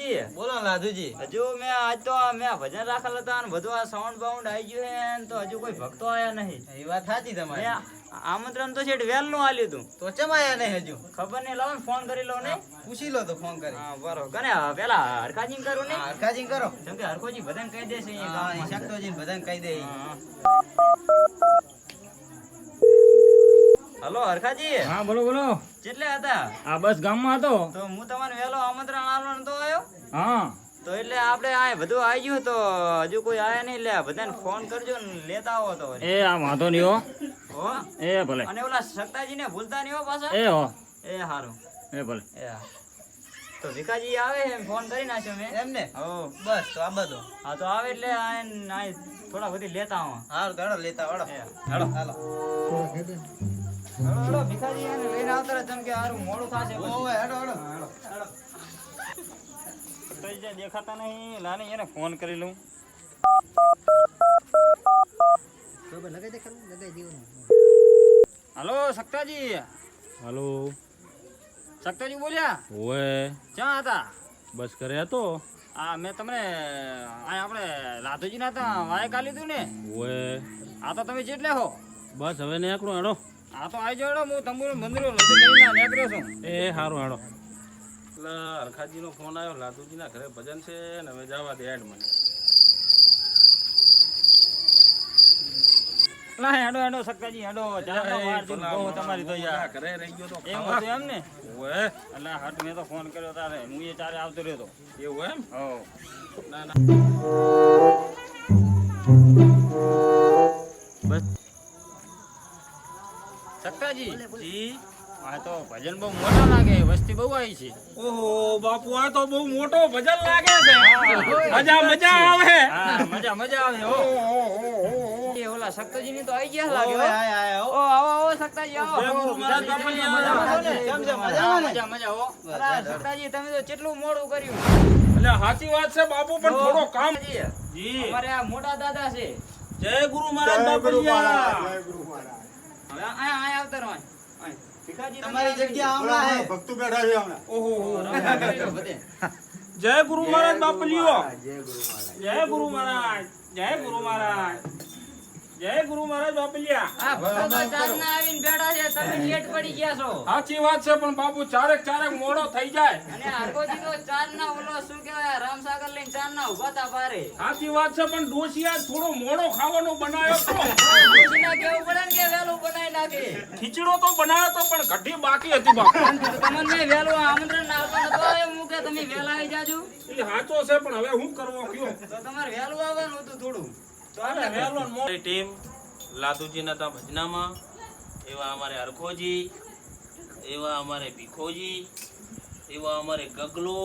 સક્તાજી બોલો લાધુજી. હજુ મેં આજ તો મેં ભજન રાખેલા હતા અને બધું આ સાઉન્ડ બાઉન્ડ આવી ગયું છે ને તો હજુ કોઈ ભક્તો આયા નહીં. એ વાત સાચી તમારી. મેં આમંત્રણ તો છેટ વહેલું આલ્યું હતું. તો ચમ આયા નહીં હજુ? ખબર નહીં, લાવો ને ફોન કરી લો ને. પૂછી લો તો ફોન કરી. હા બરોબર. કને પેલા હરખાજી કરું ને, હા હરખાજી કરો. જેમ કે હરખોજી બધાને કહી દેશે અહીંયા હા ગામમાં. શકતોજી બધાને કહી દે. હા. હલો હરખાજી. હા બોલો બોલો. કેટલે હતા? આ બસ ગામમાં હતો. તો હું તમને વહેલો આમંત્રણ આલવાનો તો આવ્યો. હા તો એટલે આપણે આ બધું આવી ગયું તો હજુ કોઈ આયા નહીં. લે બધાને ફોન કરજો ને લેતા આવો તો વળી. એ આ વાંધો નહીં હો. હો. એ ભલે. અને ઓલા સક્તાજીને ભૂલતા નહીં હો પાછા. એ હો. એ હારું. એ ભલે. એ હા. તો ભીખાજી આવે એમ ફોન કરી નાખ્યો મેં. એમને હો. બસ તો આ બધો. હા તો આવે એટલે આ થોડા બધી લેતા આવો. હાલ ગાડો લેતા વાળો. એ હાલો હાલો. હળો ભીખાજી એને લઈને આવતા રહે જેમ કે હારું મોડું થશે. ઓય હાલો હાલો હાલો. સક્તાજી દેખાતા નહીં. લાની એને ફોન કરી લઉં. હલો સક્તાજી. હાલો. સક્તાજી બોલ્યા? ઓએ ક્યાં હતા? બસ કરે હતો. આ મેં તમને આ આપણે લાધુજી ના હતા વાય કાલી તું ને. ઓએ આ તો તમે જેટલે હો. બસ હવે નીકળો હેડો. આ તો આવી જાવ હું તંબુરો મંદિરો લઈને નીકળ્યો છું. એ સારું હેડો. એટલે હરખાજીનો ફોન આવ્યો, લાદુજીના ઘરે ભજન છે ને હવે જવા દે હેડ મને. ના હેડો હેડો સક્કાજી હેડો. જાનો વાર જો બહુ તમારી તો યાર. ઘરે રહી ગયો તો એમ હતું એમ ને. ઓએ એટલે હટ મેં તો ફોન કર્યો તારે હું એ ચારે આવતો રહ્યો તો. એવું એમ? હો. ના ના બસ સક્કાજી જી. આ તો ભજન બહુ મોટા લાગે, વસ્તી બહુ આવી છે. ઓહો બાપુ આ તો બહુ મોટો ભજન લાગે છે. મજા મજા આવે. હા મજા મજા આવે હો. એ ઓલા સક્તાજી ની તો આવી ગયા લાગે હો. ઓય આય આય હો. ઓ આવો આવો સક્તાજી આવો. જય ગુરુ મહારાજ બાપલિયા. મજામાં છો ને? કેમ છે? હા, મજામાં ને? મજા મજા હો. અલા સક્તાજી તમે તો કેટલું મોડું કર્યું. એટલે સાચી વાત છે બાપુ, પણ થોડો કામ. સક્તાજી, જી. અમારે આ મોટા દાદા છે. જય ગુરુ મહારાજ બાપલિયા. હવે આયા આવતા રહો. ભીખાજી તમારી જગ્યા હમણાં હે. ભક્તો બેઠા છે હમણાં. ઓહો બધે. જય ગુરુ મહારાજ બાપલિયો. જય ગુરુ મહારાજ. જય ગુરુ મહારાજ. જય ગુરુ મહારાજ બાપલિયા. આ ભક્તો તો ચારના આવીને બેઠા છે, તમે લેટ પડી ગયા છો. સાચી વાત છે, પણ બાપુ ચારેક ચારેક મોડો થઈ જાય. અને હરકોજી તો ચારના ઓલો શું કહેવાય રામસાગર લઈને ચારના ઉભા તા બારે. સાચી વાત છે, પણ ડોશિયા થોડો મોડો ખાવાનો બનાવ્યો તો. ડોશીના કેવું પડે ને કે વહેલું બનાવી નાખે. ખીચડો તો બનાવ્યો તો, પણ ઘટી બાકી હતી બાપુ. તમને મેં વહેલું આમંત્રણ આપવાનું તો આવ્યું હું કે તમે વહેલા આવી જાજો. એ સાચો છે, પણ હવે શું કરવો કયો? તો તમારે વહેલું આવવાનું હતું થોડું. તો આપણે વહેલો ને મોડી ટીમ લાદુજીના તા ભજનામાં એવા અમારે હરખોજી, એવા અમારે ભીખોજી, એવા અમારે ગગલો,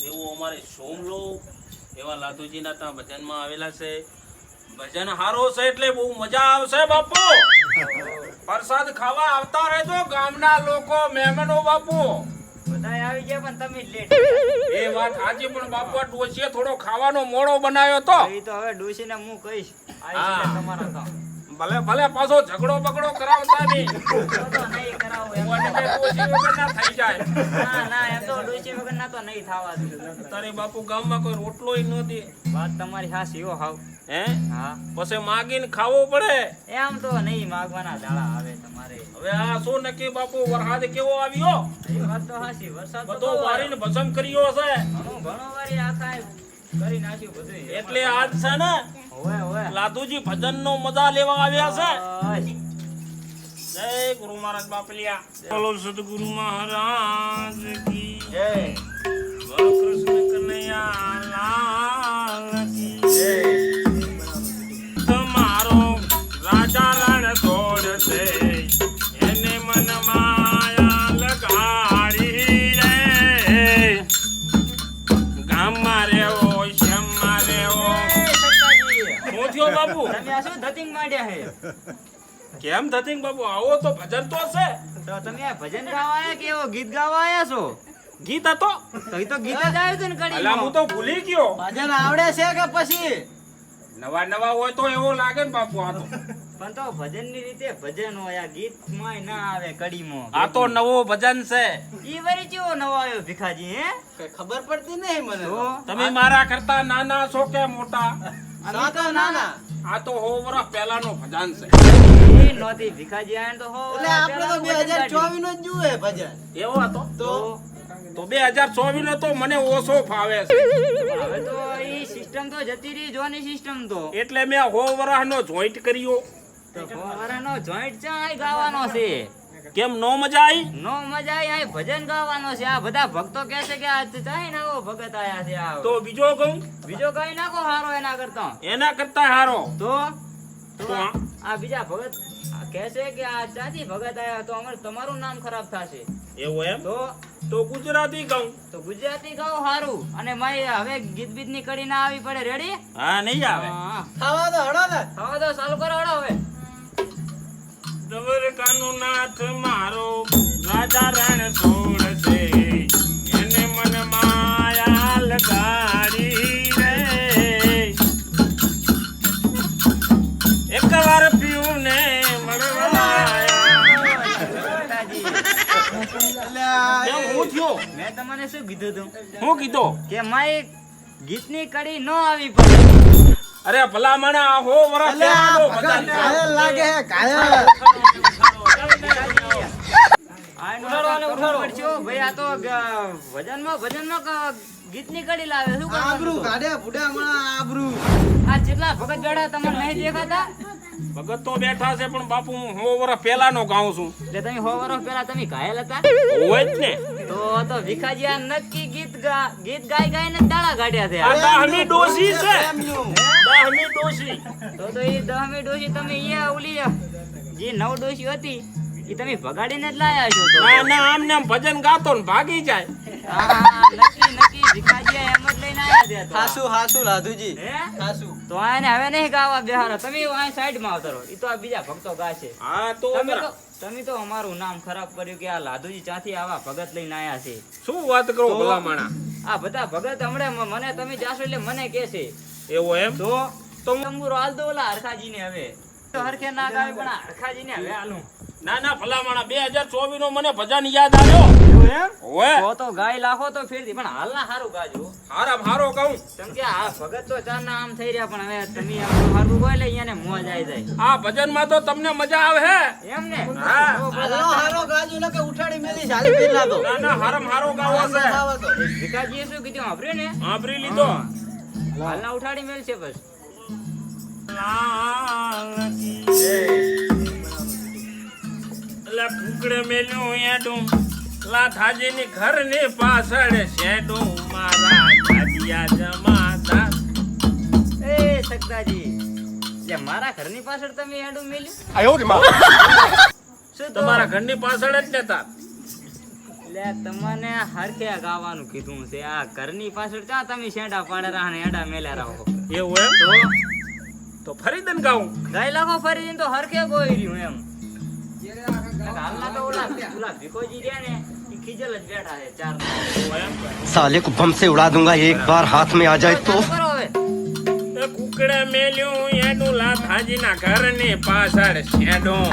એવો અમારે સોમલો, એવા લાદુજીના તા ભજનમાં આવેલા છે. ભજન હારો છે એટલે બહુ મજા આવશે બાપુ. પ્રસાદ ખાવા આવતા રહેજો ગામના લોકો, મહેમાનો બાપુ. બધાય આવી ગયા પણ તમે લેટ. એ વાત સાચી, પણ બાપુ આ ડોશીએ થોડો ખાવાનો મોડો બનાવ્યો તો. એ તો હવે ડોશીને હું કહીશ. હા. આવી છે તમારા કામ. ભલે ભલે પાછો ઝઘડો બગડો કરાવતા નહીં. તો નહીં કરાવું એમ. મને કઈ ડોશી વગર ના થઈ જાય. ના ના એમ તો ડોશી વગર ના તો નહીં થવા દે. તારી બાપુ ગામમાં કોઈ રોટલોય ન દે. વાત તમારી હાસી હો હાવ. હે હા પછી માગીને ખાવો પડે. એમ તો નહીં માગવાના દાડા આવે તમારે. હવે આ શું નક્કી બાપુ, વરસાદ કેવો આવ્યો? એ વાત તો હાસી. વરસાદ તો બધો બહુ વારીને ભસમ કર્યો છે. ઘણો વારી આખા કરી નાખ્યું બધું. એટલે આજ છે ને ઓવે ઓવે. લાદુજી ભજન નો મજા લેવા આવ્યા છે. બસ. જય ગુરુ મહારાજ બાપલિયા. બોલો સદગુરુ મહારાજ કી જય. કૃષ્ણ કનૈયા લાલ કી જય. તમારો રાજા રણ છોડશે, એને મન માયા લગાડી રે. ગામમાં રહેવો, શ્યામમાં રહેવો. જય સત્તાજી. શું થયો બાપુ? તમે આ શું ધતિંગ માંડ્યા હે? કેમ ધતિંગ બાપુ, આવો તો ભજન તો છે. તો તમે આ ભજન ગાવા આયા કે એવો ગીત ગાવા આયા છો? ગીત હતો. તો ઈ તો ગીત જ આવ્યું હતું ને અલા હું કડીમાં. તો ભૂલી ગયો. ભજન આવડે છે કે પછી? નવા નવા હોય તો એવો લાગે ને બાપુ. આ તો પણ તો ભજનની રીતે ભજન હોય, આ ગીતમાંય ના આવે કડીમાં. આ તો નવો ભજન છે. ઈ વળી કેવો નવો આવ્યો ભીખાજી હે? કઈ ખબર પડતી નહીં મને તો તમે મારા કરતા નાના છો કે મોટા? અમે તો નાના. આ તો 100 વર્ષ પહેલાનો ભજન છે. ઈ નહોતી ભીખાજી આયા ને તો હો એટલે આપણે તો 2024 નો જ જુએ ભજન એવો હતો તો 2024 નો તો મને ઓછો ફાવે છે. હવે તો ઈ સિસ્ટમ તો જતી રહી, જોની સિસ્ટમ તો એટલે મેં 100 વર્ષનો જોઈન્ટ કર્યો. તો ફોવારાનો જોઈન્ટ છે આય ગાવાનો છે. કેમ નો મજા આવી? નો મજા આવી, આય ભજન ગાવાનો છે. આ બધા ભક્તો કહે છે કે આ ચાહી ના આવો ભગત આયા છે. આ તો બીજો કહું? બીજો કઈ નાખો હારો એના કરતા. એના કરતા હારો તો તો આ બીજા ભગત કહે છે કે આ ચાથી ભગત આયા તો અમાર તમારું નામ ખરાબ થશે. એવું એમ? તો ગુજરાતી કહું? તો ગુજરાતી ગાઓ હારું. અને માય હવે ગીત બીત ની કડી ના આવી પડે. રેડી? હા, નહીં આવે. ખાવા દો હળો ને ખાવા દો, ચાલુ કરો હળો હવે. દ્વારકાનો નાથ મારો રાજા રણ છોડ છે, એને મન માયા લગાડી રે. એકવાર પીવું ને હું થયો? મેં તમને શું કીધું તું? હું કીધો? કે માય ગીત ની કડી ન આવી પડે. અરે ભલા મને 100 વર્ષ પહેલાનો ભજન છે. ઘાયલ લાગે હે ઘાયલ ભાઈ આ તો ભજનમાં ગીતની કડી લાવે. શું કરવાનું આબરૂ તો? કાઢે બુડા હમણાં આબરૂ આ જેટલા ભગત બેઠા તમને નહીં દેખાતા? ભગત તો બેઠા છે પણ બાપુ હું 100 વર્ષ પહેલાનો ગાઉં છું. એટલે તમે 100 વર્ષ પહેલા તમે ઘાયલ હતા? હોય જ ને. તો ભીખાજી આ નક્કી ગીત ગાય ને દાડા કાઢ્યા છે. આ દાહમી ડોશી છે. એમનું. દાહમી ડોશી. તો એ 10મી ડોશી તમે અહીંયા ઓલી જે 9 ડોશી હતી એ તમે ભગાડીને જ લાયા છો. તો ના ના, આમને આમ ભજન ગાતો ને ભાગી જાય. હા, નક્કી ભીખાજી એમ જ લઈને આવ્યા છે. તો હાસુ હાસુ લાધુજી હે? હાસુ તો આને હવે નહીં ગાવા બેહારો. તમે આ સાઈડમાં આવતા રહો. ઈ તો આ બીજા ભક્તો ગાશે. હા તો તમે તો અમારું નામ ખરાબ કર્યું કે આ લાધુજી ચાથી આવા ભગત લઈને આયા છે. શું વાત કરો ભલા માણા? આ બધા ભગત હમણે મને તમે જાશો એટલે મને કે છે. એવું એમ? તો તંબુરો હાલ દો ઓલા હરખાજીને હવે. તો હરખે ના ગાવે પણ આ હરખાજીને હવે હાલું. ના ના ભલા માણા, 2024 નો મને ભજન યાદ આવ્યો. એવું એમ? ઓએ તો ગાય લાખો તો ફેરથી પણ હાલના હારું ગાજો. હારા હારો કહું. કેમ કે આ ભગત તો ચારના આમ થઈ રહ્યા પણ હવે તમે આમ હારું ગોય એટલે અહીંયાને મોજ આવી જાય. આ ભજન માં તો તમને મજા આવે હે. એમ ને? હા. તો હાલો બધા હારો ગાજુ ને કે ઉઠાડી મેલી ચાલી પેલા તો ના ના, હારમ હારો ગાવો છે. ખાવા દો ભીખાજીએ શું કીધું સાંભળ્યું ને? સાંભળી લીધો. હાલના ઉઠાડી મેલ છે બસ. લા કુકડે મેલ્યું એડું, લા થાજીની ઘરની પાછળ શેડું, મારા દાદિયા જમાતા. એ સકતાજી, જે મારા ઘરની પાછળ તમે હેડું મેલ્યું? શું તો? તમારા ઘરની પાછળ જ લેતા. લે તમને હરખે ગાવાનું કીધું છે. આ ઘરની પાછળ ચા તમે શેડા પાડે રહા ને હેડા મેલ્યા રહો. એવું એમ? તો ફરી દન ગાઉં. ગાય લાખો ફરી જઈને તો હરખે ગોઈ રહ્યું એમ. હાલના તો ઓલા ભીખોજી રહ્યા ને ઈ ખીજલ જ બેઠા છે ચાર. साले को बम से उड़ा दूंगा एक बार हाथ में आ जाए तो કરો હવે. એ કુકડે મેલ્યું એડું, લા થાજીના ઘરની પાછળ શેડું.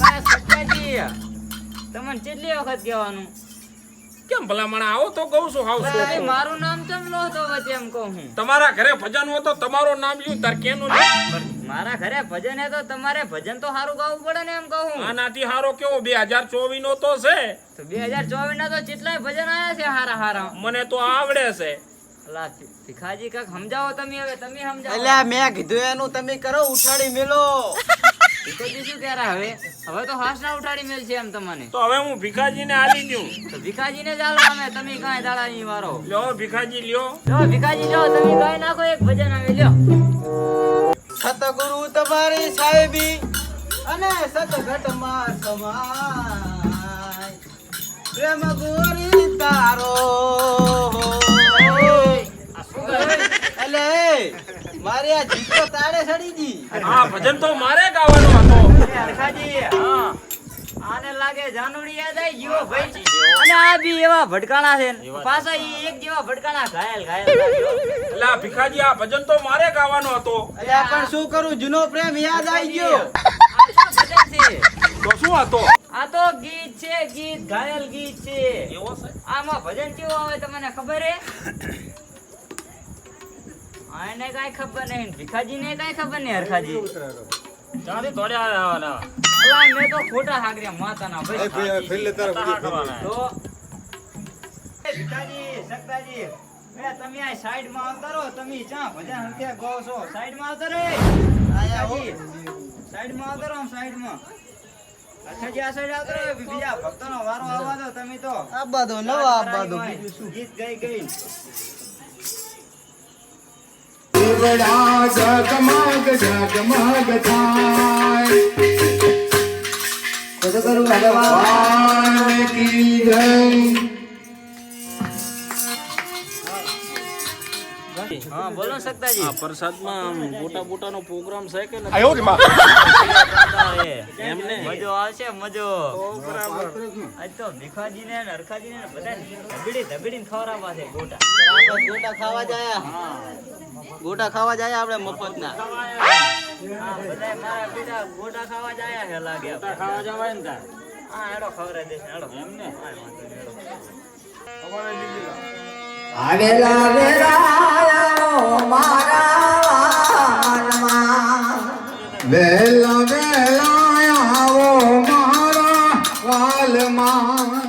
બસ સક્કાજી, તમને કેટલી વખત કહેવાનું? કેમ ભલા માણા, આવો તો કહું છું. હાવ ભાઈ, શું? મારું નામ ચમ લો તો વચ્ચે એમ કહું હું. તમારા ઘરે ભજન હોય તો તમારું નામ લ્યું, તાર કેનું લ્યું? મારા ઘરે ભજન હે તો તમારે ભજન તો સારું ગાવું પડે ને એમ કહું. આનાથી હારો કેવો 2024 નો તો છે. તો 2024 ના તો કેટલાય ભજન આયા છે હારા હારા. મને તો આવડે છે. અલા ભીખાજી કાક સમજાવો તમે હવે. તમે સમજાવો. એટલે મેં કીધું એનું તમે કરો ઉઠાડી મેલો ભીખોજી શું કહે રહ્યા હવે તો હાસ ના ઉઠાડી મેલ છે એમ તમને. તો હવે હું ભીખાજીને આલી દઉં. તો ભીખાજીને જ આલો અમે. તમે કાંઈ દાડા નહીં વારો. લ્યો ભીખાજી લ્યો. લો ભીખાજી લો, તમે ગાઈ નાખો એક ભજન આવે લ્યો. સતગુરુ તમારી સાહેબી અને સતઘટમાં સમાય પ્રેમ ગોરી તારો એટલે મારી આ જીત તો તાળે સડી જી આ ભજન તો મારે ગાવાનો હતો. હરખાજી, હા. આને લાગે જાનુડી યાદ આવી ગયો ભાઈ. અને આ બી એવા ભટકાણા છે ને. પાછા ઈ એક જેવા ભટકાણા ઘાયલ લાગ્યો. એટલે આ ભીખાજી આ ભજન તો મારે ગાવાનો હતો. અલ્યા પણ શું કરું, જૂનો પ્રેમ યાદ આવી ગયો. આ શું ભજન છે? તો શું હતો? આ તો ગીત છે, ગીત ઘાયલ ગીત છે. એવો છે? આમાં ભજન કેવું આવે તમને ખબર હે? આને કાઈ ખબર નહીં, ભીખાજીને કાઈ ખબર નહીં. હરખાજી ચાંદી થોડે આવવાના. અલા મેં તો ખોટા હાગર્યા માતાના ભાઈ. તો એ ભીખાજી, સક્તાજી, એ તમે આ સાઈડમાં આવતા રહો. તમે ચા ભજન હરખે ગાઓ છો. સાઈડમાં આવતા રહો. ભીખાજી, સાઈડમાં આવતા રહો, સાઈડમાં. અચ્છાજી આ સાઈડ આવતા રહો. બીજા ભક્તોનો વારો આવવા દો. તમે તો આબા દો, નવા આબા દો, બીજું શું. ગીત ગાઈ ગઈ. દેવડા જગમગ જગમગ થાય સદગુરુ ભગવાન કી જય. હા બોલો સક્તાજી. આ પ્રસાદમાં મોટા મોટાનો પ્રોગ્રામ છે કે એમને મજો આવશે મજો. આજ તો ભીખાજીને ને હરખાજીને ને બધાને ધબીડીને ખવડાવવા છે ગોટા. આપણે ગોટા ખાવા જાયા. ગોટા ખાવા જાય આપણે મફતના. હા બધાય મારા બેટા ગોટા ખાવા જાયા છે લાગે. ગોટા ખાવા જવાય ને તાર. હા હેડો ખવડાવી દેશે હેડો. એમને આવેલા વેરાયો મારા વાલમાં વેલા વેલા આવો મારા વાલમાં